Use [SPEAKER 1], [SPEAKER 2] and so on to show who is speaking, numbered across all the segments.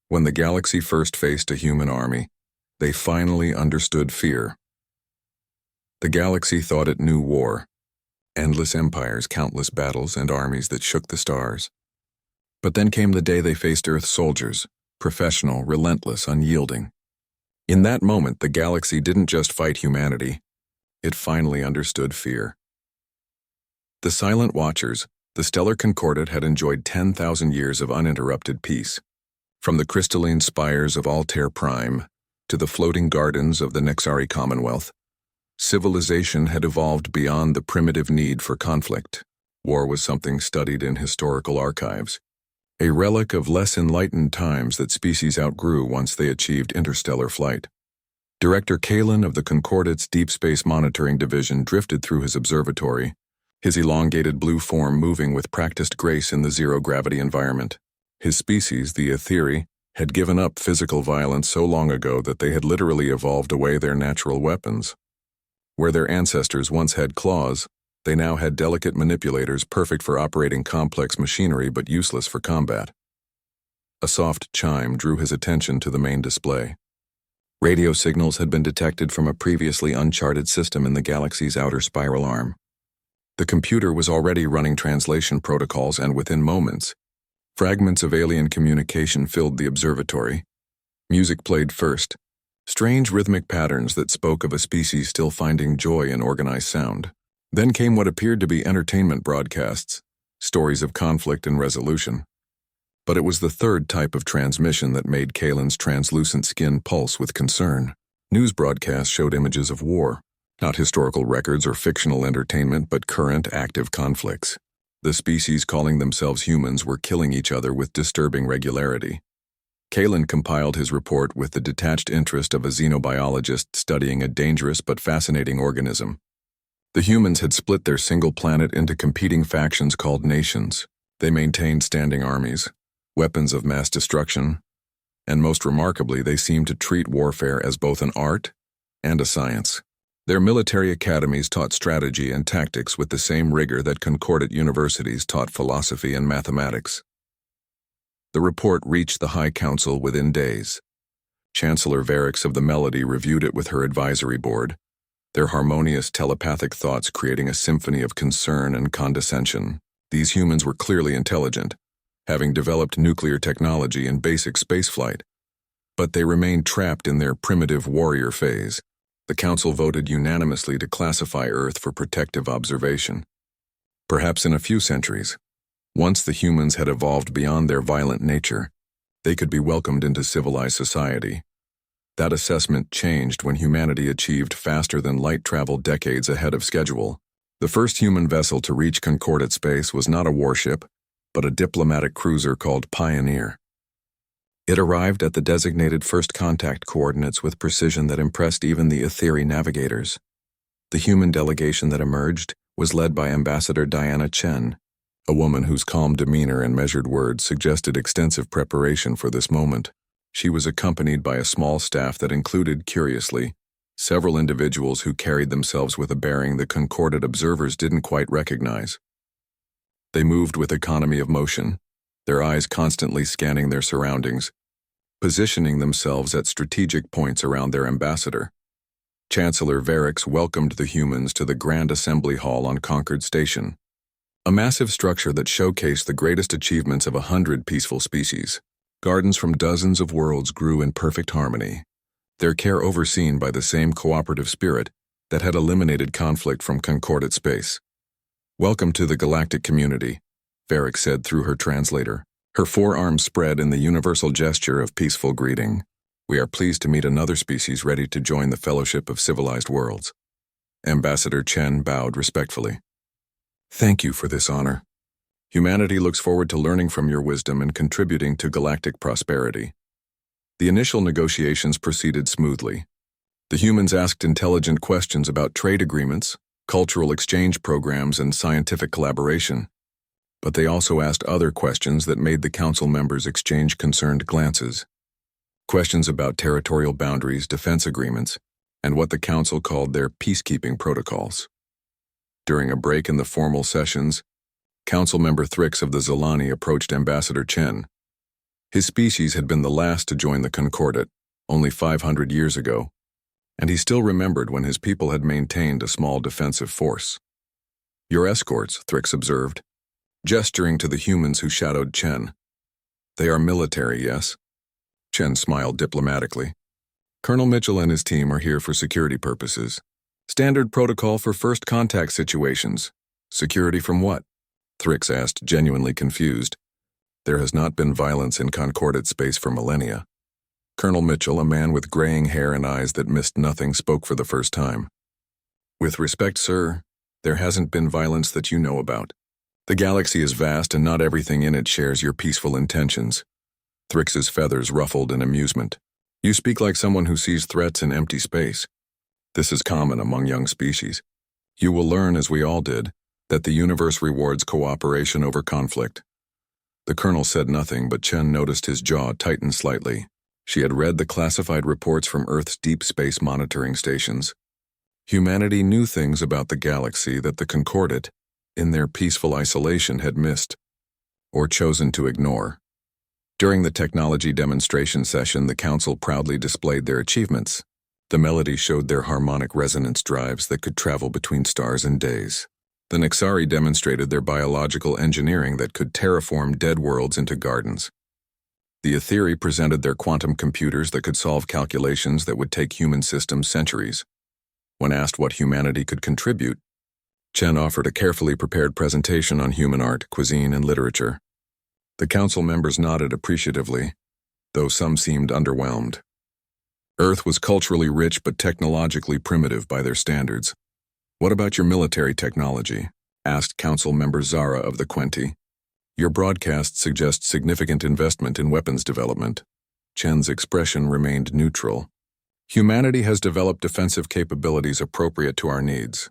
[SPEAKER 1] When the galaxy first faced a human army, they finally understood fear. The galaxy thought it knew war, endless empires, countless battles, and armies that shook the stars. But then came the day they faced Earth's soldiers, professional, relentless, unyielding. In that moment, the galaxy didn't just fight humanity, it finally understood fear. The Silent Watchers, the stellar concordat, had enjoyed 10,000 years of uninterrupted peace. From the crystalline spires of Altair Prime to the floating gardens of the Nexari Commonwealth, civilization had evolved beyond the primitive need for conflict. War was something studied in historical archives, a relic of less enlightened times that species outgrew once they achieved interstellar flight. Director Kalen of the Concordat's Deep Space Monitoring Division drifted through his observatory, his elongated blue form moving with practiced grace in the zero-gravity environment. His species, the Etheri, had given up physical violence so long ago that they had literally evolved away their natural weapons. Where their ancestors once had claws, they now had delicate manipulators perfect for operating complex machinery but useless for combat. A soft chime drew his attention to the main display. Radio signals had been detected from a previously uncharted system in the galaxy's outer spiral arm. The computer was already running translation protocols, and within moments, fragments of alien communication filled the observatory. Music played first, strange rhythmic patterns that spoke of a species still finding joy in organized sound. Then came what appeared to be entertainment broadcasts, stories of conflict and resolution. But it was the third type of transmission that made Kalen's translucent skin pulse with concern. News broadcasts showed images of war, not historical records or fictional entertainment, but current, active conflicts. The species calling themselves humans were killing each other with disturbing regularity. Kalen compiled his report with the detached interest of a xenobiologist studying a dangerous but fascinating organism. The humans had split their single planet into competing factions called nations. They maintained standing armies, weapons of mass destruction, and most remarkably, they seemed to treat warfare as both an art and a science. Their military academies taught strategy and tactics with the same rigor that concordat universities taught philosophy and mathematics. The report reached the High Council within days. Chancellor Varix of the Melody reviewed it with her advisory board, their harmonious telepathic thoughts creating a symphony of concern and condescension. These humans were clearly intelligent, having developed nuclear technology and basic spaceflight, but they remained trapped in their primitive warrior phase. The Council voted unanimously to classify Earth for protective observation. Perhaps in a few centuries, once the humans had evolved beyond their violent nature, they could be welcomed into civilized society. That assessment changed when humanity achieved faster-than-light travel decades ahead of schedule. The first human vessel to reach concordat space was not a warship, but a diplomatic cruiser called Pioneer. It arrived at the designated first contact coordinates with precision that impressed even the Etheri navigators. The human delegation that emerged was led by Ambassador Diana Chen, a woman whose calm demeanor and measured words suggested extensive preparation for this moment. She was accompanied by a small staff that included, curiously, several individuals who carried themselves with a bearing the concordat observers didn't quite recognize. They moved with economy of motion, their eyes constantly scanning their surroundings, positioning themselves at strategic points around their ambassador. Chancellor Varix welcomed the humans to the Grand Assembly Hall on Concord Station, a massive structure that showcased the greatest achievements of 100 peaceful species. Gardens from dozens of worlds grew in perfect harmony, their care overseen by the same cooperative spirit that had eliminated conflict from concordat space. "Welcome to the galactic community," Varix said through her translator, her forearms spread in the universal gesture of peaceful greeting. "We are pleased to meet another species ready to join the Fellowship of Civilized Worlds." Ambassador Chen bowed respectfully. "Thank you for this honor. Humanity looks forward to learning from your wisdom and contributing to galactic prosperity." The initial negotiations proceeded smoothly. The humans asked intelligent questions about trade agreements, cultural exchange programs, and scientific collaboration. But they also asked other questions that made the council members exchange concerned glances. Questions about territorial boundaries, defense agreements, and what the council called their peacekeeping protocols. During a break in the formal sessions, Council Member Thrix of the Zolani approached Ambassador Chen. His species had been the last to join the Concordat, only 500 years ago, and he still remembered when his people had maintained a small defensive force. "Your escorts," Thrix observed, gesturing to the humans who shadowed Chen. "They are military, yes?" Chen smiled diplomatically. "Colonel Mitchell and his team are here for security purposes. Standard protocol for first contact situations. Security from what?" Thrix asked, genuinely confused. "There has not been violence in Concordat space for millennia." Colonel Mitchell, a man with graying hair and eyes that missed nothing, spoke for the first time. "With respect, sir, there hasn't been violence that you know about. The galaxy is vast and not everything in it shares your peaceful intentions." Thrix's feathers ruffled in amusement. "You speak like someone who sees threats in empty space. This is common among young species. You will learn, as we all did, that the universe rewards cooperation over conflict." The colonel said nothing, but Chen noticed his jaw tighten slightly. She had read the classified reports from Earth's deep space monitoring stations. Humanity knew things about the galaxy that the Concordat, in their peaceful isolation, had missed, or chosen to ignore. During the technology demonstration session, the Council proudly displayed their achievements. The melody showed their harmonic resonance drives that could travel between stars in days. The Nixari demonstrated their biological engineering that could terraform dead worlds into gardens. The Etheri presented their quantum computers that could solve calculations that would take human systems centuries. When asked what humanity could contribute, Chen offered a carefully prepared presentation on human art, cuisine, and literature. The council members nodded appreciatively, though some seemed underwhelmed. Earth was culturally rich but technologically primitive by their standards. "What about your military technology?" asked Council Member Zara of the Quenti. "Your broadcast suggests significant investment in weapons development." Chen's expression remained neutral. "Humanity has developed defensive capabilities appropriate to our needs.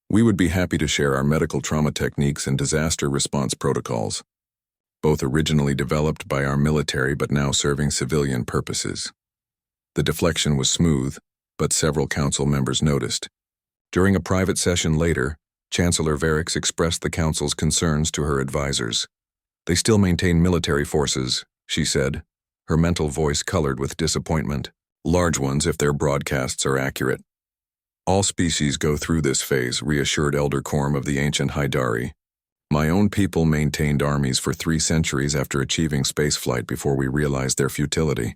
[SPEAKER 1] We would be happy to share our medical trauma techniques and disaster response protocols, both originally developed by our military but now serving civilian purposes." The deflection was smooth, but several council members noticed. During a private session later, Chancellor Varix expressed the council's concerns to her advisors. "They still maintain military forces," she said, her mental voice colored with disappointment. "Large ones if their broadcasts are accurate." "All species go through this phase," reassured Elder Korm of the ancient Haidari. "My own people maintained armies for 3 centuries after achieving spaceflight before we realized their futility.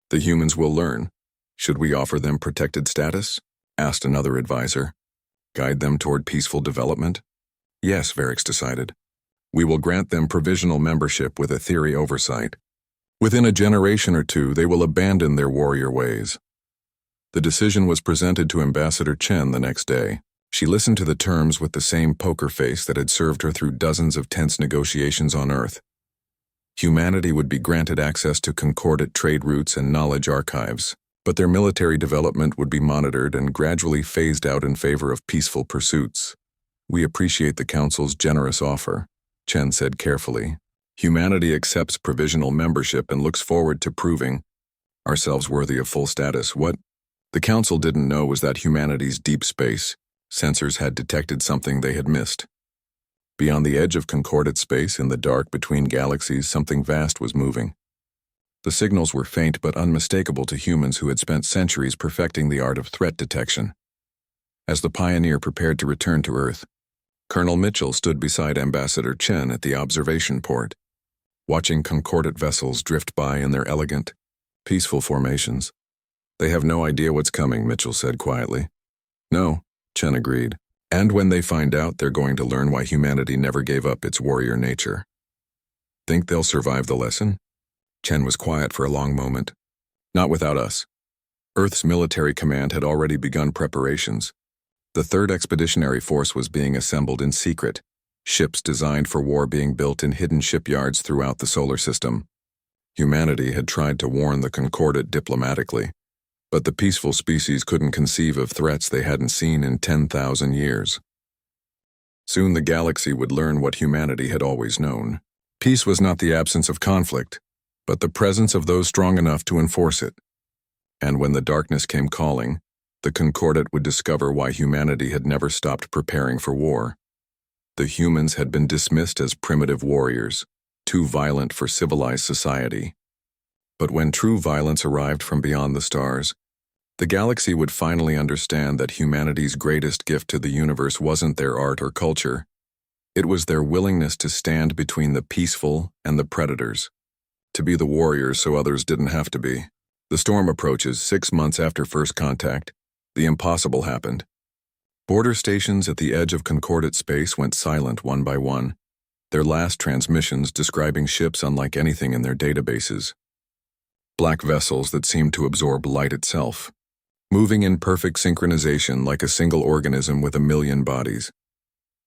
[SPEAKER 1] The humans will learn. Should we offer them protected status?" asked another advisor. "Guide them toward peaceful development?" "Yes," Varix decided. "We will grant them provisional membership with Etheri oversight. Within a generation or two, they will abandon their warrior ways." The decision was presented to Ambassador Chen the next day. She listened to the terms with the same poker face that had served her through dozens of tense negotiations on Earth. Humanity would be granted access to Concordat trade routes and knowledge archives, but their military development would be monitored and gradually phased out in favor of peaceful pursuits. "We appreciate the Council's generous offer," Chen said carefully. "Humanity accepts provisional membership and looks forward to proving ourselves worthy of full status." What the Council didn't know was that humanity's deep space sensors had detected something they had missed. Beyond the edge of Concordat space, in the dark between galaxies, something vast was moving. The signals were faint but unmistakable to humans who had spent centuries perfecting the art of threat detection. As the Pioneer prepared to return to Earth, Colonel Mitchell stood beside Ambassador Chen at the observation port, watching Concordat vessels drift by in their elegant, peaceful formations. "They have no idea what's coming," Mitchell said quietly. "No," Chen agreed. "And when they find out, they're going to learn why humanity never gave up its warrior nature." "Think they'll survive the lesson?" Chen was quiet for a long moment. "Not without us." Earth's military command had already begun preparations. The 3rd Expeditionary Force was being assembled in secret, ships designed for war being built in hidden shipyards throughout the solar system. Humanity had tried to warn the Concordat diplomatically, but the peaceful species couldn't conceive of threats they hadn't seen in 10,000 years. Soon the galaxy would learn what humanity had always known. Peace was not the absence of conflict, but the presence of those strong enough to enforce it. And when the darkness came calling, the Concordat would discover why humanity had never stopped preparing for war. The humans had been dismissed as primitive warriors, too violent for civilized society. But when true violence arrived from beyond the stars, the galaxy would finally understand that humanity's greatest gift to the universe wasn't their art or culture. It was their willingness to stand between the peaceful and the predators, to be the warriors so others didn't have to be. The storm approaches 6 months after first contact. The impossible happened. Border stations at the edge of concordate space went silent one by one, their last transmissions describing ships unlike anything in their databases. Black vessels that seemed to absorb light itself, moving in perfect synchronization like a single organism with a million bodies.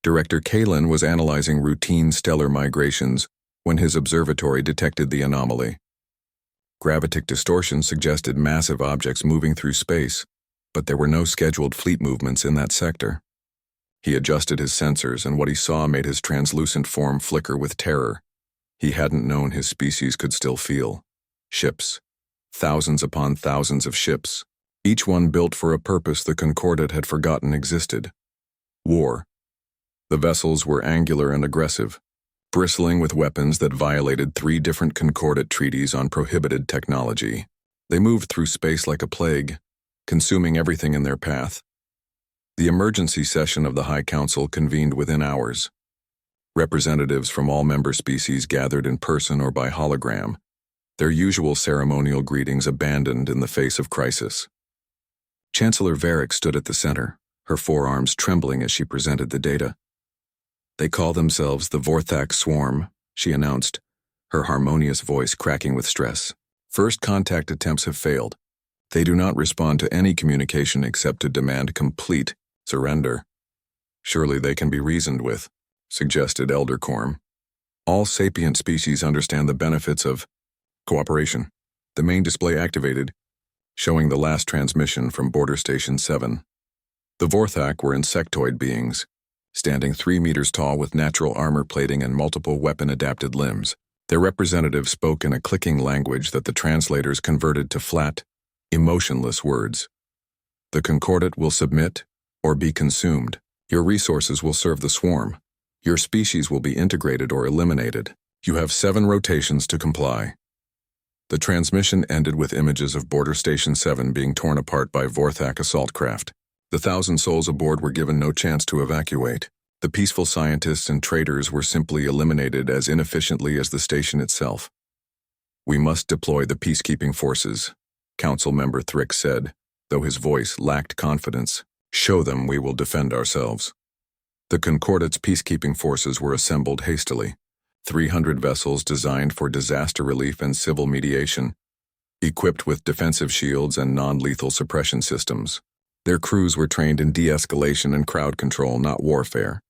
[SPEAKER 1] Director Kalin was analyzing routine stellar migrations when his observatory detected the anomaly. Gravitic distortion suggested massive objects moving through space, but there were no scheduled fleet movements in that sector. He adjusted his sensors, and what he saw made his translucent form flicker with terror. He hadn't known his species could still feel. Ships. Thousands upon thousands of ships, each one built for a purpose the Concordate had forgotten existed. War. The vessels were angular and aggressive, bristling with weapons that violated 3 different Concordate treaties on prohibited technology. They moved through space like a plague, consuming everything in their path. The emergency session of the High Council convened within hours. Representatives from all member species gathered in person or by hologram, their usual ceremonial greetings abandoned in the face of crisis. Chancellor Varric stood at the center, her forearms trembling as she presented the data. "They call themselves the Vorthak Swarm," she announced, her harmonious voice cracking with stress. "First contact attempts have failed. They do not respond to any communication except to demand complete surrender." "Surely they can be reasoned with," suggested Elder Corm. "All sapient species understand the benefits of cooperation." The main display activated, showing the last transmission from Border Station 7. The Vorthak were insectoid beings, standing 3 meters tall with natural armor plating and multiple weapon-adapted limbs. Their representative spoke in a clicking language that the translators converted to flat, emotionless words. "The Concordate will submit or be consumed. Your resources will serve the swarm. Your species will be integrated or eliminated. You have 7 rotations to comply." The transmission ended with images of Border Station 7 being torn apart by Vorthak assault craft. The 1,000 souls aboard were given no chance to evacuate. The peaceful scientists and traders were simply eliminated as inefficiently as the station itself. "We must deploy the peacekeeping forces," Council Member Thrick said, though his voice lacked confidence. "Show them we will defend ourselves." The Concordate's peacekeeping forces were assembled hastily. 300 vessels designed for disaster relief and civil mediation, equipped with defensive shields and non-lethal suppression systems. Their crews were trained in de-escalation and crowd control, not warfare.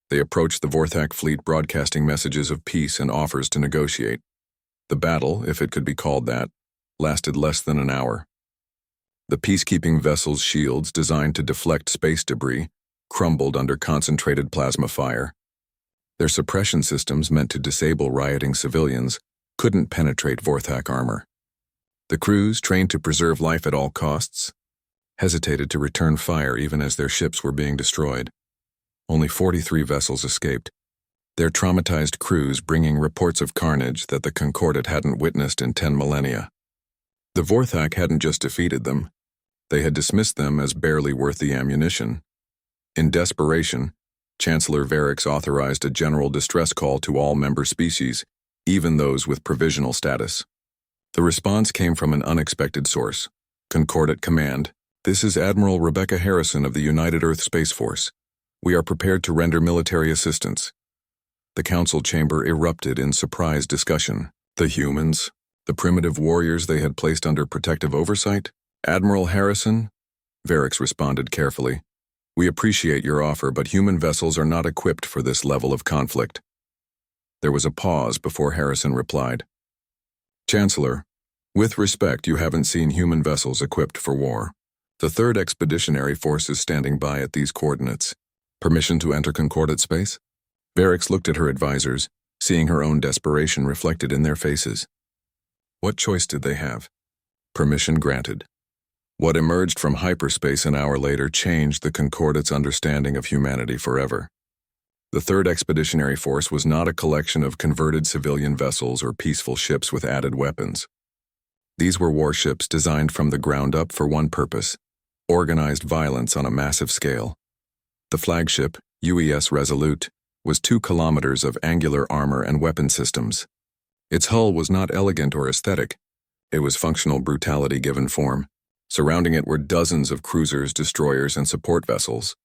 [SPEAKER 1] They approached the Vorthak fleet broadcasting messages of peace and offers to negotiate. The battle, if it could be called that, lasted less than an hour. The peacekeeping vessels' shields, designed to deflect space debris, crumbled under concentrated plasma fire. Their suppression systems, meant to disable rioting civilians, couldn't penetrate Vorthak armor. The crews, trained to preserve life at all costs, hesitated to return fire even as their ships were being destroyed. Only 43 vessels escaped, their traumatized crews bringing reports of carnage that the Concordate hadn't witnessed in 10 millennia. The Vorthak hadn't just defeated them, they had dismissed them as barely worth the ammunition. In desperation, Chancellor Varric authorized a general distress call to all member species, even those with provisional status. The response came from an unexpected source. Concordate Command, "This is Admiral Rebecca Harrison of the United Earth Space Force. We are prepared to render military assistance." The council chamber erupted in surprised discussion. The humans, the primitive warriors they had placed under protective oversight? "Admiral Harrison?" Varric responded carefully. "We appreciate your offer, but human vessels are not equipped for this level of conflict." There was a pause before Harrison replied. "Chancellor, with respect, you haven't seen human vessels equipped for war. The 3rd Expeditionary Force is standing by at these coordinates. Permission to enter Concordate space?" Varric looked at her advisors, seeing her own desperation reflected in their faces. What choice did they have? Permission granted. What emerged from hyperspace an hour later changed the Concordate's understanding of humanity forever. The 3rd Expeditionary Force was not a collection of converted civilian vessels or peaceful ships with added weapons. These were warships designed from the ground up for one purpose: organized violence on a massive scale. The flagship, UES Resolute, was 2 kilometers of angular armor and weapon systems. Its hull was not elegant or aesthetic. It was functional brutality given form. Surrounding it were dozens of cruisers, destroyers, and support vessels,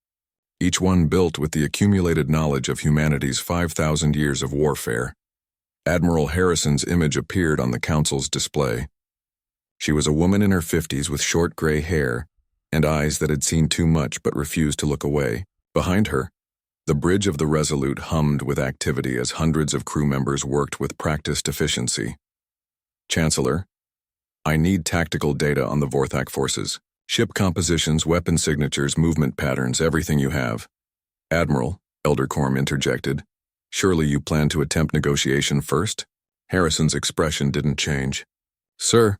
[SPEAKER 1] each one built with the accumulated knowledge of humanity's 5,000 years of warfare. Admiral Harrison's image appeared on the Council's display. She was a woman in her 50s with short gray hair and eyes that had seen too much but refused to look away. Behind her, the bridge of the Resolute hummed with activity as hundreds of crew members worked with practiced efficiency. Chancellor, I need tactical data on the Vorthak forces. Ship compositions, weapon signatures, movement patterns, everything you have. Admiral, Elder Corm interjected. Surely you plan to attempt negotiation first? Harrison's expression didn't change. Sir,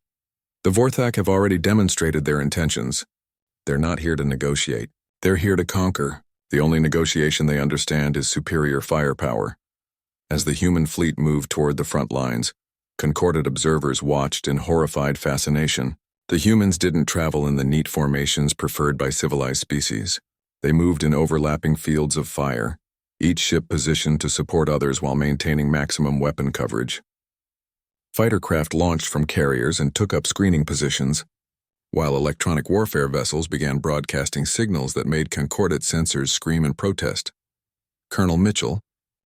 [SPEAKER 1] the Vorthak have already demonstrated their intentions. They're not here to negotiate. They're here to conquer. The only negotiation they understand is superior firepower. As the human fleet moved toward the front lines, concordant observers watched in horrified fascination. The humans didn't travel in the neat formations preferred by civilized species. They moved in overlapping fields of fire, each ship positioned to support others while maintaining maximum weapon coverage. Fighter craft launched from carriers and took up screening positions, while electronic warfare vessels began broadcasting signals that made concordant sensors scream in protest. Colonel Mitchell,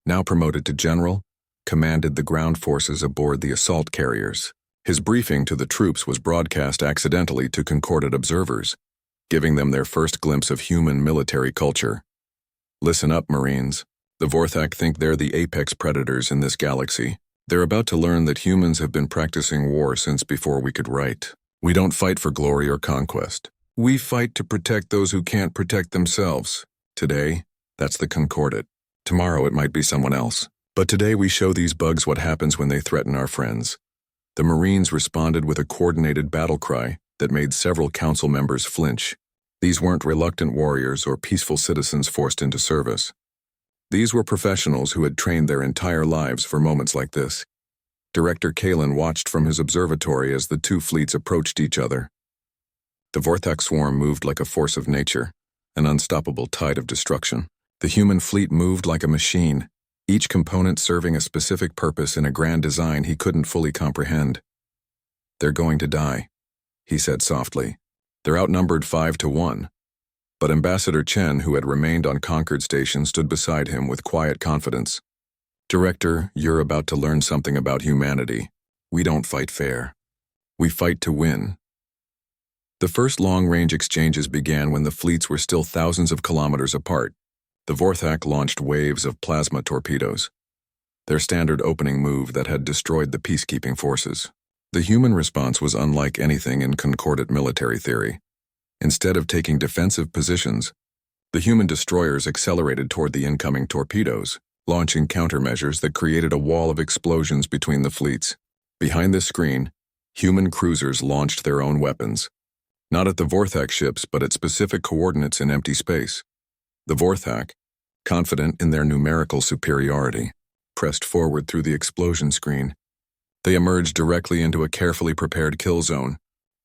[SPEAKER 1] now promoted to general, commanded the ground forces aboard the assault carriers. His briefing to the troops was broadcast accidentally to concordant observers, giving them their first glimpse of human military culture. Listen up, Marines. The Vorthak think they're the apex predators in this galaxy. They're about to learn that humans have been practicing war since before we could write. We don't fight for glory or conquest. We fight to protect those who can't protect themselves. Today, that's the concordant. Tomorrow it might be someone else. But today we show these bugs what happens when they threaten our friends. The Marines responded with a coordinated battle cry that made several council members flinch. These weren't reluctant warriors or peaceful citizens forced into service. These were professionals who had trained their entire lives for moments like this. Director Kalen watched from his observatory as the 2 fleets approached each other. The Vorthak swarm moved like a force of nature, an unstoppable tide of destruction. The human fleet moved like a machine, each component serving a specific purpose in a grand design he couldn't fully comprehend. They're going to die, he said softly. They're outnumbered 5-1. But Ambassador Chen, who had remained on Concord Station, stood beside him with quiet confidence. Director, you're about to learn something about humanity. We don't fight fair. We fight to win. The first long-range exchanges began when the fleets were still thousands of kilometers apart. The Vorthak launched waves of plasma torpedoes, their standard opening move that had destroyed the peacekeeping forces. The human response was unlike anything in concordant military theory. Instead of taking defensive positions, the human destroyers accelerated toward the incoming torpedoes, launching countermeasures that created a wall of explosions between the fleets. Behind this screen, human cruisers launched their own weapons, not at the Vorthak ships but at specific coordinates in empty space. The Vorthak, confident in their numerical superiority, pressed forward through the explosion screen. They emerged directly into a carefully prepared kill zone.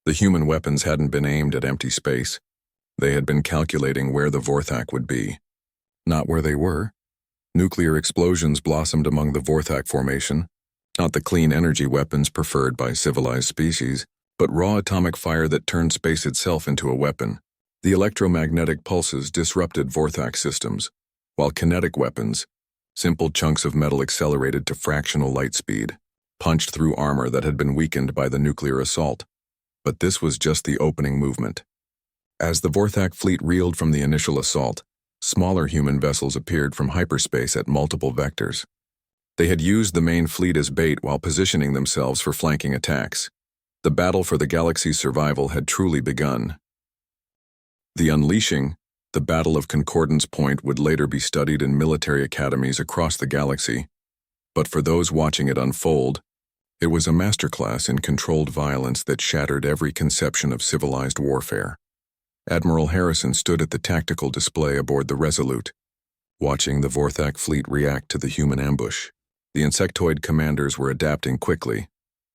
[SPEAKER 1] The human weapons hadn't been aimed at empty space. They had been calculating where the Vorthak would be, not where they were. Nuclear explosions blossomed among the Vorthak formation, not the clean energy weapons preferred by civilized species, but raw atomic fire that turned space itself into a weapon. The electromagnetic pulses disrupted Vorthak systems, while kinetic weapons, simple chunks of metal accelerated to fractional light speed, punched through armor that had been weakened by the nuclear assault. But this was just the opening movement. As the Vorthak fleet reeled from the initial assault, smaller human vessels appeared from hyperspace at multiple vectors. They had used the main fleet as bait while positioning themselves for flanking attacks. The battle for the galaxy's survival had truly begun. The unleashing, the Battle of Concordance Point, would later be studied in military academies across the galaxy. But for those watching it unfold, it was a masterclass in controlled violence that shattered every conception of civilized warfare. Admiral Harrison stood at the tactical display aboard the Resolute, watching the Vorthak fleet react to the human ambush. The insectoid commanders were adapting quickly,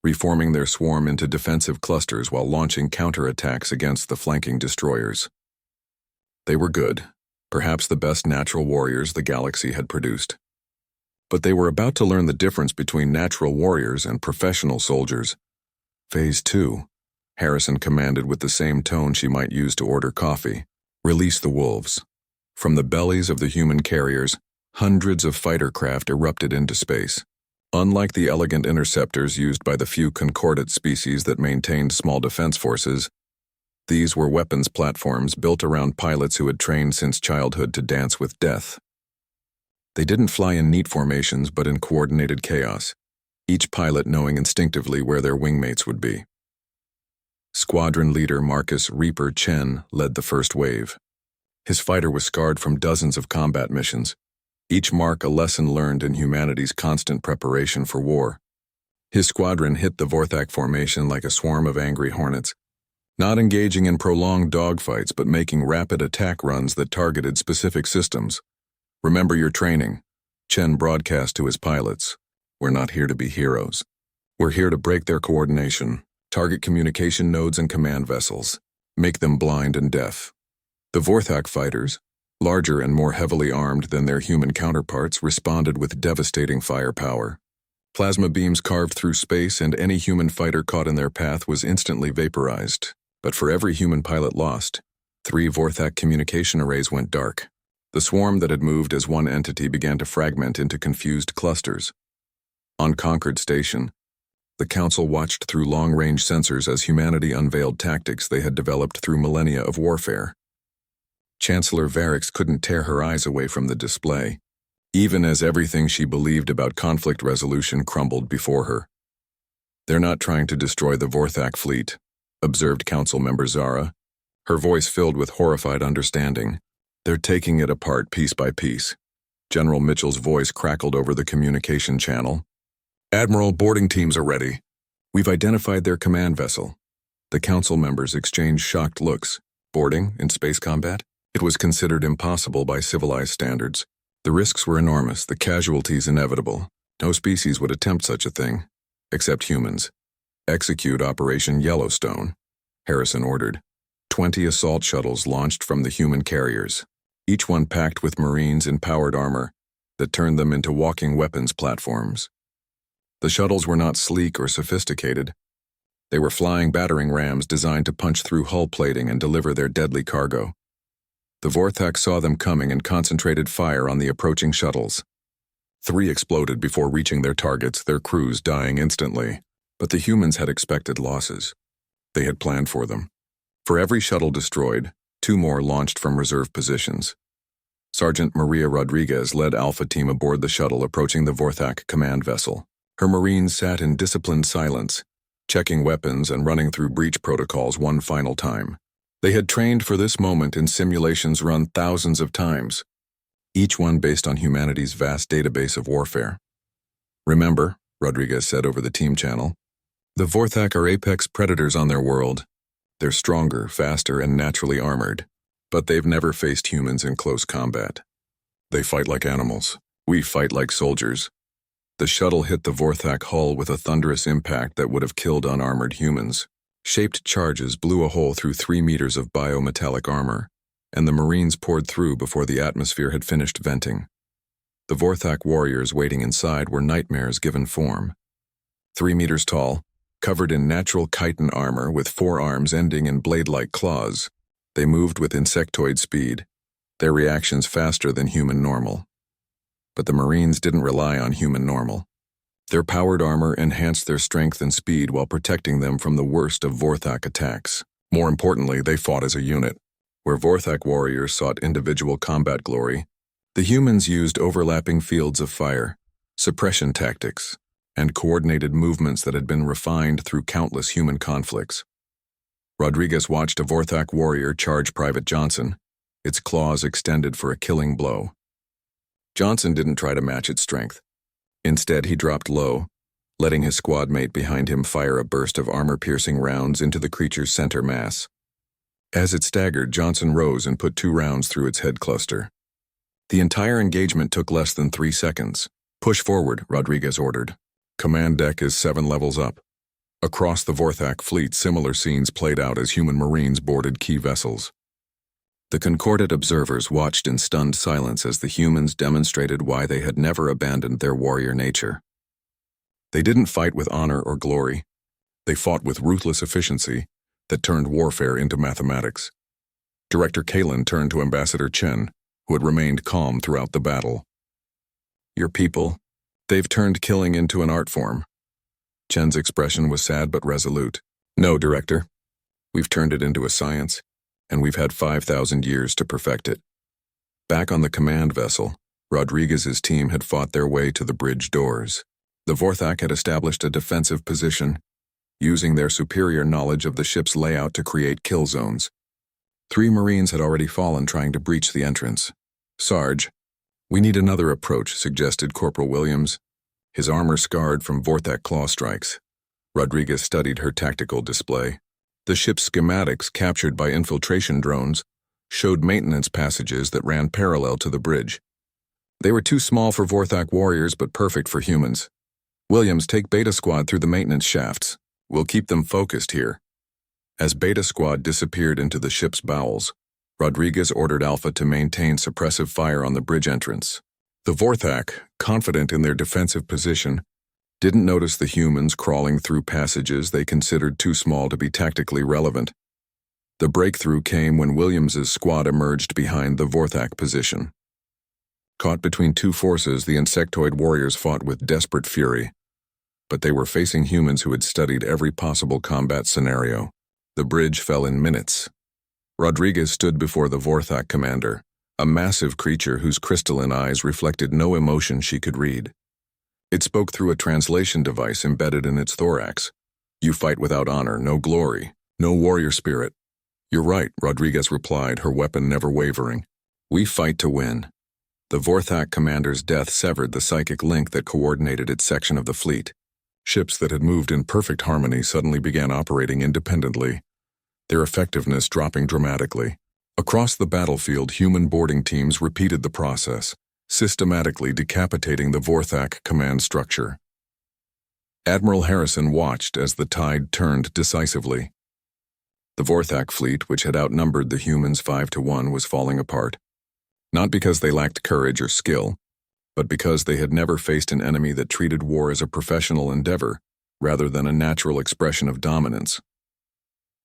[SPEAKER 1] reforming their swarm into defensive clusters while launching counterattacks against the flanking destroyers. They were good, perhaps the best natural warriors the galaxy had produced. But they were about to learn the difference between natural warriors and professional soldiers. Phase 2, Harrison commanded with the same tone she might use to order coffee. Release the wolves. From the bellies of the human carriers, hundreds of fighter craft erupted into space. Unlike the elegant interceptors used by the few concordate species that maintained small defense forces, these were weapons platforms built around pilots who had trained since childhood to dance with death. They didn't fly in neat formations but in coordinated chaos, each pilot knowing instinctively where their wingmates would be. Squadron leader Marcus Reaper Chen led the first wave. His fighter was scarred from dozens of combat missions, each mark a lesson learned in humanity's constant preparation for war. His squadron hit the Vorthak formation like a swarm of angry hornets, not engaging in prolonged dogfights but making rapid attack runs that targeted specific systems. Remember your training, Chen broadcast to his pilots. We're not here to be heroes. We're here to break their coordination, target communication nodes and command vessels, make them blind and deaf. The Vorthak fighters, larger and more heavily armed than their human counterparts, responded with devastating firepower. Plasma beams carved through space and any human fighter caught in their path was instantly vaporized. But for every human pilot lost, 3 Vorthak communication arrays went dark. The swarm that had moved as one entity began to fragment into confused clusters. On Concord Station, the Council watched through long-range sensors as humanity unveiled tactics they had developed through millennia of warfare. Chancellor Varix couldn't tear her eyes away from the display, even as everything she believed about conflict resolution crumbled before her. They're not trying to destroy the Vorthak fleet, observed Council Member Zara, her voice filled with horrified understanding. They're taking it apart piece by piece. General Mitchell's voice crackled over the communication channel. Admiral, boarding teams are ready. We've identified their command vessel. The Council members exchanged shocked looks. Boarding in space combat? It was considered impossible by civilized standards. The risks were enormous, the casualties inevitable. No species would attempt such a thing, except humans. Execute Operation Yellowstone, Harrison ordered. 20 assault shuttles launched from the human carriers, each one packed with Marines in powered armor that turned them into walking weapons platforms. The shuttles were not sleek or sophisticated. They were flying battering rams designed to punch through hull plating and deliver their deadly cargo. The Vorthak saw them coming and concentrated fire on the approaching shuttles. 3 exploded before reaching their targets, their crews dying instantly. But the humans had expected losses. They had planned for them. For every shuttle destroyed, 2 more launched from reserve positions. Sergeant Maria Rodriguez led Alpha Team aboard the shuttle approaching the Vorthak command vessel. Her Marines sat in disciplined silence, checking weapons and running through breach protocols one final time. They had trained for this moment in simulations run thousands of times, each one based on humanity's vast database of warfare. Remember, Rodriguez said over the team channel, the Vorthak are apex predators on their world. They're stronger, faster, and naturally armored, but they've never faced humans in close combat. They fight like animals. We fight like soldiers. The shuttle hit the Vorthak hull with a thunderous impact that would have killed unarmored humans. Shaped charges blew a hole through 3 meters of biometallic armor, and the Marines poured through before the atmosphere had finished venting. The Vorthak warriors waiting inside were nightmares given form. 3 meters tall, covered in natural chitin armor with 4 arms ending in blade-like claws, they moved with insectoid speed, their reactions faster than human normal. But the Marines didn't rely on human normal. Their powered armor enhanced their strength and speed while protecting them from the worst of Vorthak attacks. More importantly, they fought as a unit. Where Vorthak warriors sought individual combat glory, the humans used overlapping fields of fire, suppression tactics, and coordinated movements that had been refined through countless human conflicts. Rodriguez watched a Vorthak warrior charge Private Johnson, its claws extended for a killing blow. Johnson didn't try to match its strength. Instead, he dropped low, letting his squad mate behind him fire a burst of armor-piercing rounds into the creature's center mass. As it staggered, Johnson rose and put 2 rounds through its head cluster. The entire engagement took less than 3 seconds. Push forward, Rodriguez ordered. Command deck is 7 levels up. Across the Vorthak fleet, similar scenes played out as human marines boarded key vessels. The concordant observers watched in stunned silence as the humans demonstrated why they had never abandoned their warrior nature. They didn't fight with honor or glory. They fought with ruthless efficiency that turned warfare into mathematics. Director Kalen turned to Ambassador Chen, who had remained calm throughout the battle. "Your people, they've turned killing into an art form." Chen's expression was sad but resolute. "No, Director. We've turned it into a science, and we've had 5,000 years to perfect it." Back on the command vessel, Rodriguez's team had fought their way to the bridge doors. The Vorthak had established a defensive position, using their superior knowledge of the ship's layout to create kill zones. 3 Marines had already fallen trying to breach the entrance. "Sarge, we need another approach," suggested Corporal Williams, his armor scarred from Vorthak claw strikes. Rodriguez studied her tactical display. The ship's schematics, captured by infiltration drones, showed maintenance passages that ran parallel to the bridge. They were too small for Vorthak warriors but perfect for humans. "Williams, take Beta Squad through the maintenance shafts. We'll keep them focused here." As Beta Squad disappeared into the ship's bowels, Rodriguez ordered Alpha to maintain suppressive fire on the bridge entrance. The Vorthak, confident in their defensive position, didn't notice the humans crawling through passages they considered too small to be tactically relevant. The breakthrough came when Williams's squad emerged behind the Vorthak position. Caught between 2 forces, the insectoid warriors fought with desperate fury. But they were facing humans who had studied every possible combat scenario. The bridge fell in minutes. Rodriguez stood before the Vorthak commander, a massive creature whose crystalline eyes reflected no emotion she could read. It spoke through a translation device embedded in its thorax. "You fight without honor, no glory, no warrior spirit." "You're right," Rodriguez replied, her weapon never wavering. "We fight to win." The Vorthak commander's death severed the psychic link that coordinated its section of the fleet. Ships that had moved in perfect harmony suddenly began operating independently, their effectiveness dropping dramatically. Across the battlefield, human boarding teams repeated the process, systematically decapitating the Vorthak command structure. Admiral Harrison watched as the tide turned decisively. The Vorthak fleet, which had outnumbered the humans 5-1, was falling apart. Not because they lacked courage or skill, but because they had never faced an enemy that treated war as a professional endeavor, rather than a natural expression of dominance.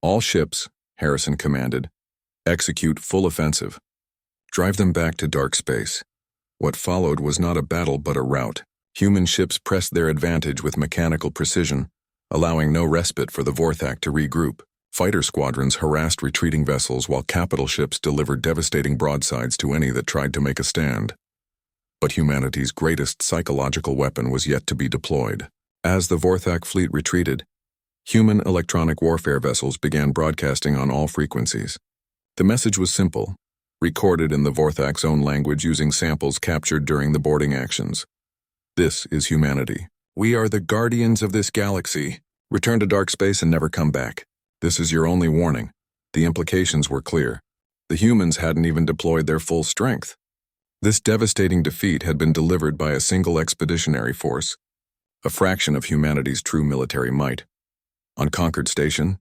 [SPEAKER 1] "All ships," Harrison commanded, "execute full offensive. Drive them back to dark space." What followed was not a battle but a rout. Human ships pressed their advantage with mechanical precision, allowing no respite for the Vorthak to regroup. Fighter squadrons harassed retreating vessels while capital ships delivered devastating broadsides to any that tried to make a stand. But humanity's greatest psychological weapon was yet to be deployed. As the Vorthak fleet retreated, human electronic warfare vessels began broadcasting on all frequencies. The message was simple, recorded in the Vorthak's own language using samples captured during the boarding actions. "This is humanity. We are the guardians of this galaxy. Return to dark space and never come back. This is your only warning." The implications were clear. The humans hadn't even deployed their full strength. This devastating defeat had been delivered by a single expeditionary force, a fraction of humanity's true military might. On Concord Station,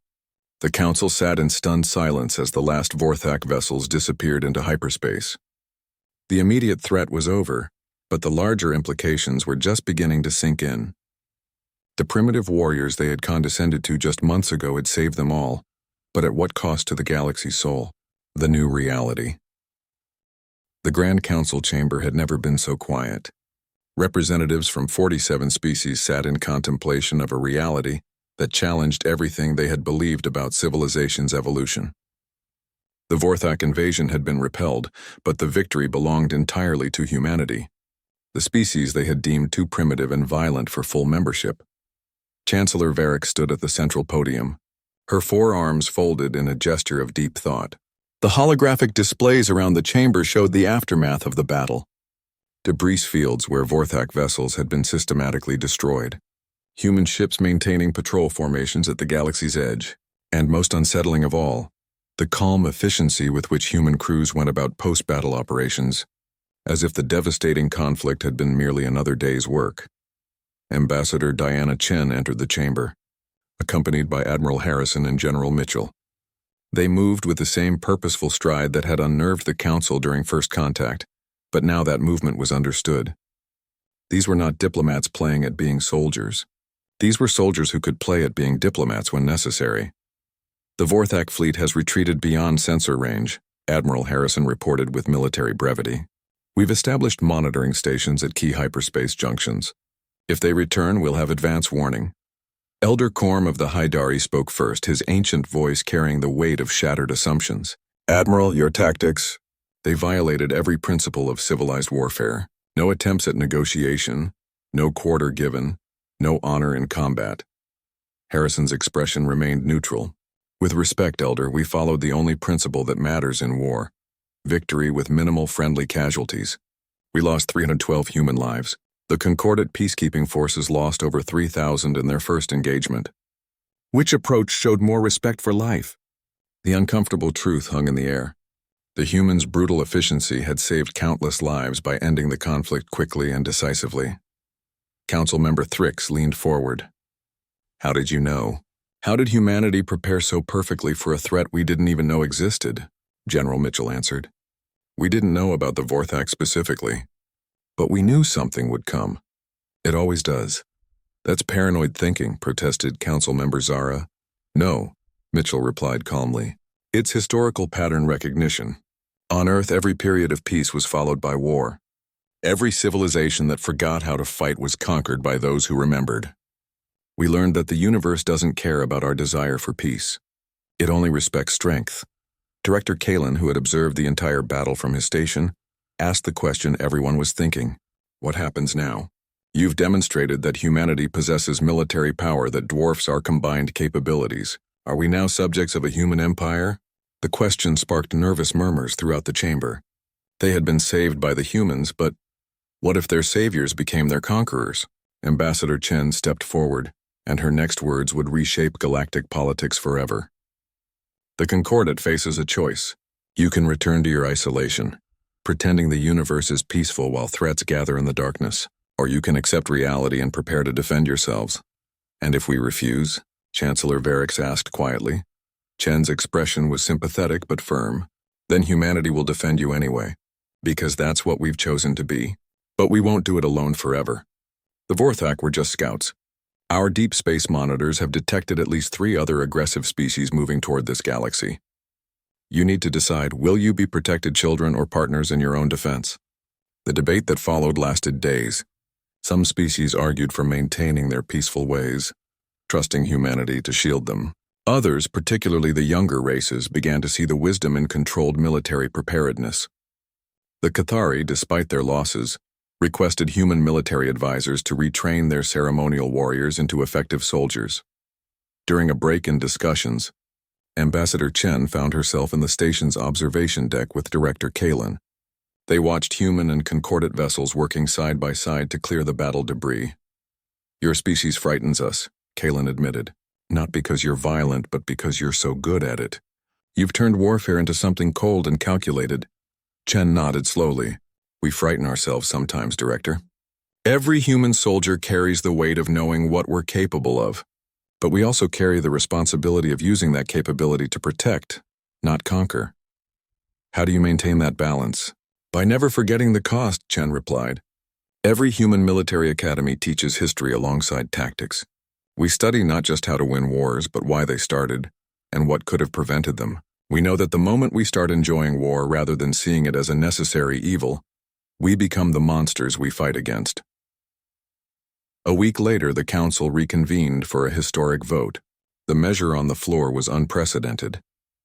[SPEAKER 1] the Council sat in stunned silence as the last Vorthak vessels disappeared into hyperspace. The immediate threat was over, but the larger implications were just beginning to sink in. The primitive warriors they had condescended to just months ago had saved them all, but at what cost to the galaxy's soul? The new reality. The Grand Council chamber had never been so quiet. Representatives from 47 species sat in contemplation of a reality that challenged everything they had believed about civilization's evolution. The Vorthak invasion had been repelled, but the victory belonged entirely to humanity, the species they had deemed too primitive and violent for full membership. Chancellor Varick stood at the central podium, her forearms folded in a gesture of deep thought. The holographic displays around the chamber showed the aftermath of the battle. Debris fields where Vorthak vessels had been systematically destroyed. Human ships maintaining patrol formations at the galaxy's edge. And most unsettling of all, the calm efficiency with which human crews went about post-battle operations, as if the devastating conflict had been merely another day's work. Ambassador Diana Chen entered the chamber, accompanied by Admiral Harrison and General Mitchell. They moved with the same purposeful stride that had unnerved the Council during first contact, but now that movement was understood. These were not diplomats playing at being soldiers. These were soldiers who could play at being diplomats when necessary. The Vorthak fleet has retreated beyond sensor range, Admiral Harrison reported with military brevity. We've established monitoring stations at key hyperspace junctions. If they return, we'll have advance warning. Elder Korm of the Haidari spoke first, his ancient voice carrying the weight of shattered assumptions. Admiral, your tactics. They violated every principle of civilized warfare. No attempts at negotiation, no quarter given, no honor in combat. Harrison's expression remained neutral. With respect, Elder, we followed the only principle that matters in war. Victory with minimal friendly casualties. We lost 312 human lives. The Concordat peacekeeping forces lost over 3,000 in their first engagement. Which approach showed more respect for life? The uncomfortable truth hung in the air. The humans' brutal efficiency had saved countless lives by ending the conflict quickly and decisively. Council Member Thrix leaned forward. How did you know? How did humanity prepare so perfectly for a threat we didn't even know existed? General Mitchell answered. We didn't know about the Vorthak specifically, but we knew something would come. It always does. That's paranoid thinking, protested Council Member Zara. No, Mitchell replied calmly. It's historical pattern recognition. On Earth, every period of peace was followed by war. Every civilization that forgot how to fight was conquered by those who remembered. We learned that the universe doesn't care about our desire for peace. It only respects strength. Director Kalin, who had observed the entire battle from his station, asked the question everyone was thinking. What happens now? You've demonstrated that humanity possesses military power that dwarfs our combined capabilities. Are we now subjects of a human empire? The question sparked nervous murmurs throughout the chamber. They had been saved by the humans, but what if their saviors became their conquerors? Ambassador Chen stepped forward, and her next words would reshape galactic politics forever. The Concordat faces a choice. You can return to your isolation, pretending the universe is peaceful while threats gather in the darkness, or you can accept reality and prepare to defend yourselves. And if we refuse? Chancellor Varix asked quietly. Chen's expression was sympathetic but firm. Then humanity will defend you anyway, because that's what we've chosen to be. But we won't do it alone forever. The Vorthak were just scouts. Our deep space monitors have detected at least 3 other aggressive species moving toward this galaxy. You need to decide, will you be protected children or partners in your own defense? The debate that followed lasted days. Some species argued for maintaining their peaceful ways, trusting humanity to shield them. Others, particularly the younger races, began to see the wisdom in controlled military preparedness. The Cathari, despite their losses, requested human military advisors to retrain their ceremonial warriors into effective soldiers. During a break in discussions, Ambassador Chen found herself in the station's observation deck with Director Kalin. They watched human and Concordat vessels working side by side to clear the battle debris. Your species frightens us, Kalin admitted. Not because you're violent, but because you're so good at it. You've turned warfare into something cold and calculated. Chen nodded slowly. We frighten ourselves sometimes, Director. Every human soldier carries the weight of knowing what we're capable of, but we also carry the responsibility of using that capability to protect, not conquer. How do you maintain that balance? By never forgetting the cost, Chen replied. Every human military academy teaches history alongside tactics. We study not just how to win wars, but why they started, and what could have prevented them. We know that the moment we start enjoying war rather than seeing it as a necessary evil, we become the monsters we fight against. A week later, the Council reconvened for a historic vote. The measure on the floor was unprecedented.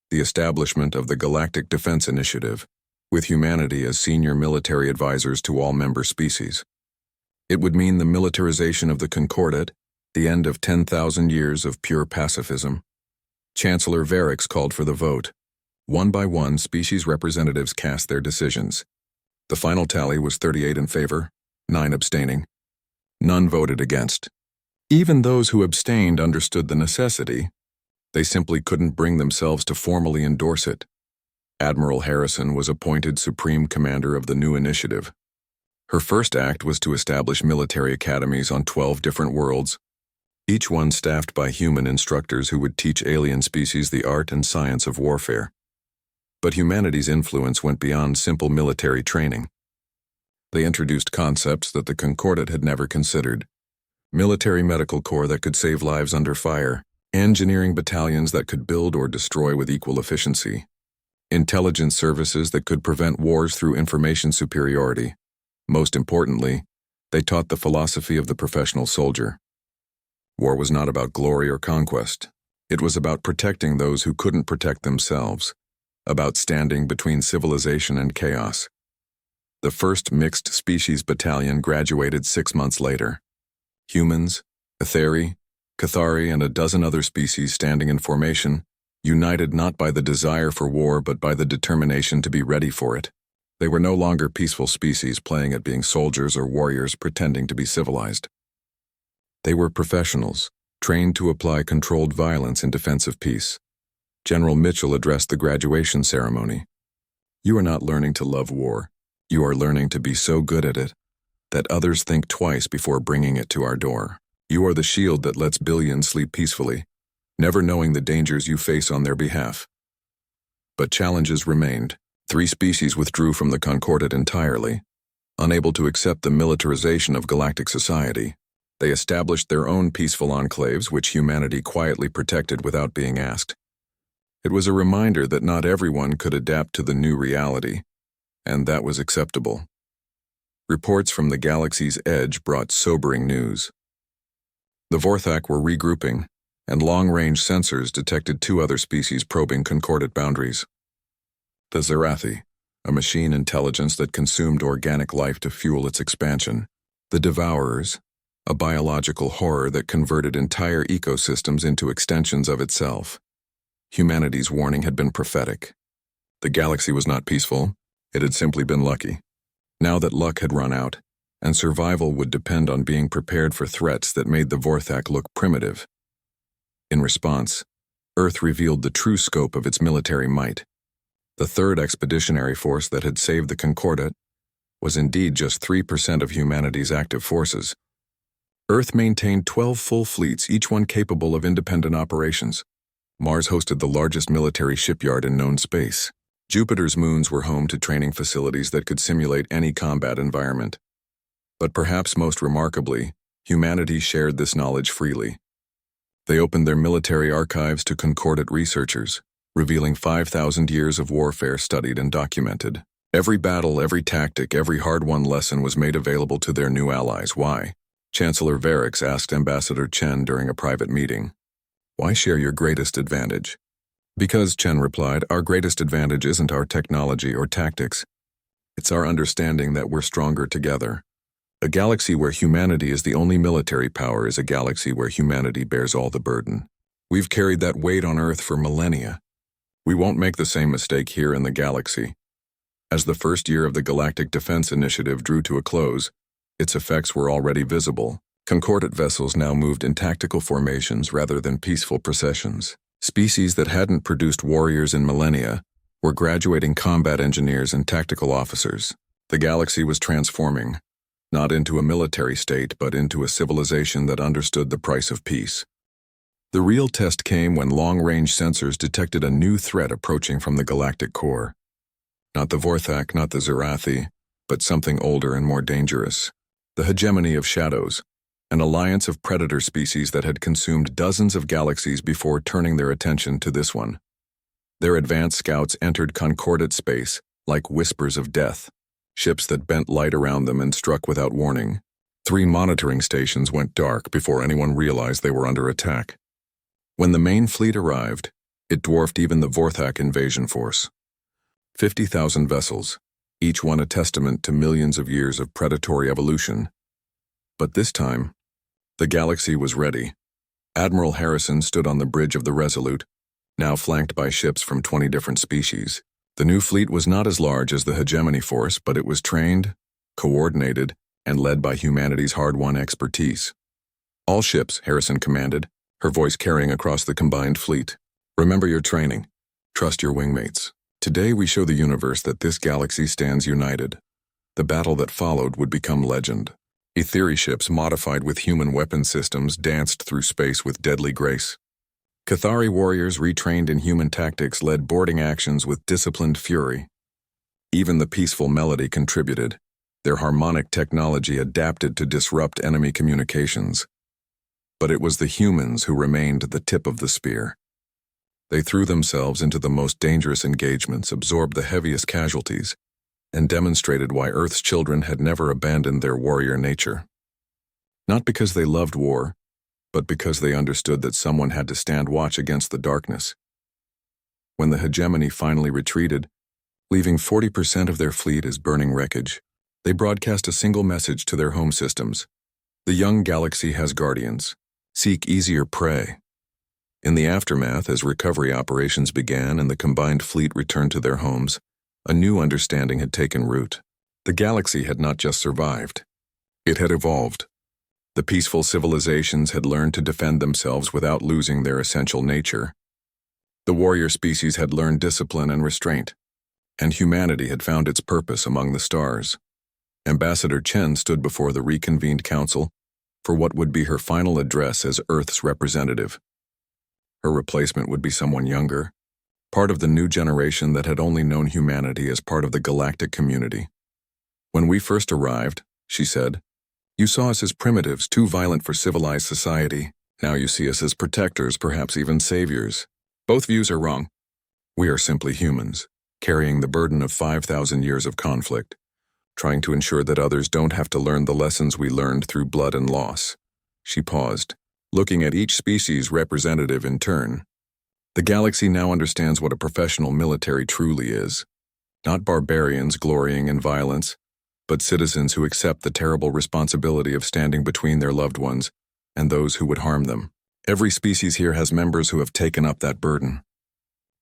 [SPEAKER 1] The establishment of the Galactic Defense Initiative, with humanity as senior military advisors to all member species. It would mean the militarization of the Concordat, the end of 10,000 years of pure pacifism. Chancellor Varix called for the vote. One by one, species representatives cast their decisions. The final tally was 38 in favor, 9 abstaining. None voted against. Even those who abstained understood the necessity. They simply couldn't bring themselves to formally endorse it. Admiral Harrison was appointed Supreme Commander of the new initiative. Her first act was to establish military academies on 12 different worlds. each one staffed by human instructors who would teach alien species the art and science of warfare. But humanity's influence went beyond simple military training. They introduced concepts that the Concordat had never considered: military medical corps that could save lives under fire, engineering battalions that could build or destroy with equal efficiency, intelligence services that could prevent wars through information superiority. Most importantly, they taught the philosophy of the professional soldier. War was not about glory or conquest. It was about protecting those who couldn't protect themselves, about standing between civilization and chaos. The first mixed species battalion graduated 6 months later. Humans, Etheri, Cathari, and a dozen other species standing in formation, united not by the desire for war but by the determination to be ready for it. They were no longer peaceful species playing at being soldiers or warriors pretending to be civilized. They were professionals, trained to apply controlled violence in defense of peace. General Mitchell addressed the graduation ceremony. "You are not learning to love war. You are learning to be so good at it that others think twice before bringing it to our door. You are the shield that lets billions sleep peacefully, never knowing the dangers you face on their behalf." But challenges remained. 3 species withdrew from the Concordat entirely. Unable to accept the militarization of galactic society, they established their own peaceful enclaves which humanity quietly protected without being asked. It was a reminder that not everyone could adapt to the new reality, and that was acceptable. Reports from the galaxy's edge brought sobering news. The Vorthak were regrouping, and long-range sensors detected 2 other species probing Concordat boundaries. The Zerathi, a machine intelligence that consumed organic life to fuel its expansion. The Devourers, a biological horror that converted entire ecosystems into extensions of itself. Humanity's warning had been prophetic. The galaxy was not peaceful, it had simply been lucky. Now that luck had run out, and survival would depend on being prepared for threats that made the Vorthak look primitive. In response, Earth revealed the true scope of its military might. The 3rd expeditionary force that had saved the Concordat was indeed just 3% of humanity's active forces. Earth maintained 12 full fleets, each one capable of independent operations. Mars hosted the largest military shipyard in known space. Jupiter's moons were home to training facilities that could simulate any combat environment. But perhaps most remarkably, humanity shared this knowledge freely. They opened their military archives to Concordat researchers, revealing 5,000 years of warfare studied and documented. Every battle, every tactic, every hard-won lesson was made available to their new allies. Why? Chancellor Varix asked Ambassador Chen during a private meeting. "Why share your greatest advantage?" "Because," Chen replied, "our greatest advantage isn't our technology or tactics. It's our understanding that we're stronger together. A galaxy where humanity is the only military power is a galaxy where humanity bears all the burden. We've carried that weight on Earth for millennia. We won't make the same mistake here in the galaxy." As the first year of the Galactic Defense Initiative drew to a close, its effects were already visible. Concordat vessels now moved in tactical formations rather than peaceful processions. Species that hadn't produced warriors in millennia were graduating combat engineers and tactical officers. The galaxy was transforming, not into a military state but into a civilization that understood the price of peace. The real test came when long-range sensors detected a new threat approaching from the galactic core. Not the Vorthak, not the Zerathi, but something older and more dangerous. The hegemony of shadows, an alliance of predator species that had consumed dozens of galaxies before turning their attention to this one. Their advanced scouts entered Concordat space like whispers of death, ships that bent light around them and struck without warning. 3 monitoring stations went dark before anyone realized they were under attack. When the main fleet arrived, it dwarfed even the Vorthak invasion force. 50,000 vessels, each one a testament to millions of years of predatory evolution. But this time, the galaxy was ready. Admiral Harrison stood on the bridge of the Resolute, now flanked by ships from 20 different species. The new fleet was not as large as the hegemony force, but it was trained, coordinated, and led by humanity's hard-won expertise. "All ships," Harrison commanded, her voice carrying across the combined fleet. "Remember your training. Trust your wingmates. Today we show the universe that this galaxy stands united." The battle that followed would become legend. Etheri ships modified with human weapon systems danced through space with deadly grace. Cathari warriors retrained in human tactics led boarding actions with disciplined fury. Even the peaceful melody contributed. Their harmonic technology adapted to disrupt enemy communications. But it was the humans who remained the tip of the spear. They threw themselves into the most dangerous engagements, absorbed the heaviest casualties, and demonstrated why Earth's children had never abandoned their warrior nature. Not because they loved war, but because they understood that someone had to stand watch against the darkness. When the hegemony finally retreated, leaving 40% of their fleet as burning wreckage, they broadcast a single message to their home systems. The young galaxy has guardians. Seek easier prey. In the aftermath, as recovery operations began and the combined fleet returned to their homes, a new understanding had taken root. The galaxy had not just survived. It had evolved. The peaceful civilizations had learned to defend themselves without losing their essential nature. The warrior species had learned discipline and restraint, and humanity had found its purpose among the stars. Ambassador Chen stood before the reconvened council for what would be her final address as Earth's representative. Her replacement would be someone younger, part of the new generation that had only known humanity as part of the galactic community. When we first arrived, she said, you saw us as primitives, too violent for civilized society. Now you see us as protectors, perhaps even saviors. Both views are wrong. We are simply humans, carrying the burden of 5,000 years of conflict, trying to ensure that others don't have to learn the lessons we learned through blood and loss. She paused, looking at each species representative in turn. The galaxy now understands what a professional military truly is. Not barbarians glorying in violence, but citizens who accept the terrible responsibility of standing between their loved ones and those who would harm them. Every species here has members who have taken up that burden.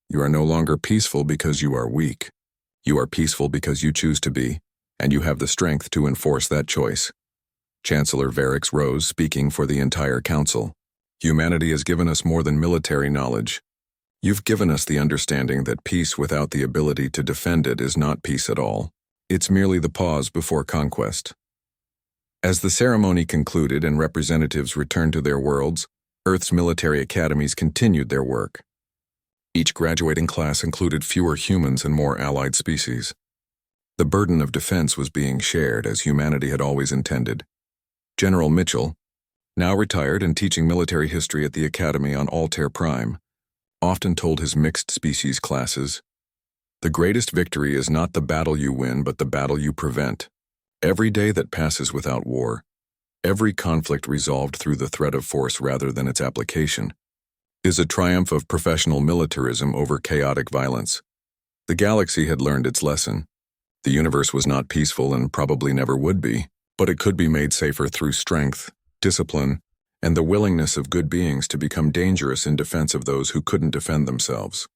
[SPEAKER 1] You are no longer peaceful because you are weak. You are peaceful because you choose to be, and you have the strength to enforce that choice. Chancellor Varix rose, speaking for the entire council. Humanity has given us more than military knowledge. You've given us the understanding that peace without the ability to defend it is not peace at all. It's merely the pause before conquest. As the ceremony concluded and representatives returned to their worlds, Earth's military academies continued their work. Each graduating class included fewer humans and more allied species. The burden of defense was being shared as humanity had always intended. General Mitchell, now retired and teaching military history at the Academy on Altair Prime, often told his mixed species classes, the greatest victory is not the battle you win, but the battle you prevent. Every day that passes without war, every conflict resolved through the threat of force rather than its application, is a triumph of professional militarism over chaotic violence. The galaxy had learned its lesson. The universe was not peaceful and probably never would be, but it could be made safer through strength, discipline, and the willingness of good beings to become dangerous in defense of those who couldn't defend themselves.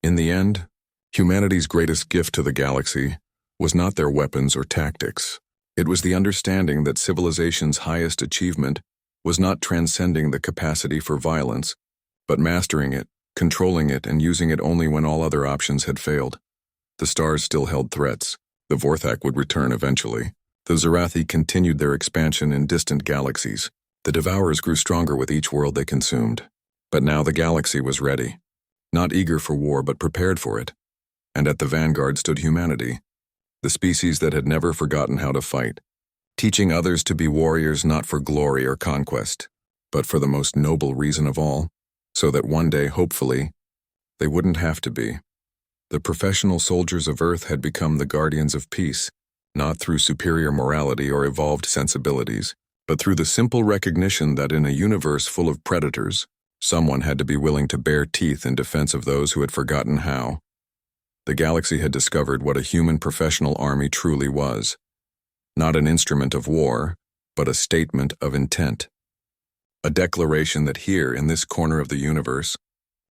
[SPEAKER 1] In the end, humanity's greatest gift to the galaxy was not their weapons or tactics. It was the understanding that civilization's highest achievement was not transcending the capacity for violence, but mastering it, controlling it, and using it only when all other options had failed. The stars still held threats. The Vorthak would return eventually. The Zerathi continued their expansion in distant galaxies. The Devourers grew stronger with each world they consumed. But now the galaxy was ready. Not eager for war, but prepared for it. And at the vanguard stood humanity, the species that had never forgotten how to fight, teaching others to be warriors not for glory or conquest, but for the most noble reason of all, so that one day, hopefully, they wouldn't have to be. The professional soldiers of Earth had become the guardians of peace, not through superior morality or evolved sensibilities, but through the simple recognition that in a universe full of predators, someone had to be willing to bare teeth in defense of those who had forgotten how. The galaxy had discovered what a human professional army truly was. Not an instrument of war, but a statement of intent. A declaration that here, in this corner of the universe,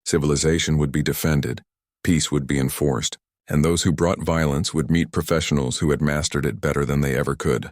[SPEAKER 1] civilization would be defended, peace would be enforced, and those who brought violence would meet professionals who had mastered it better than they ever could.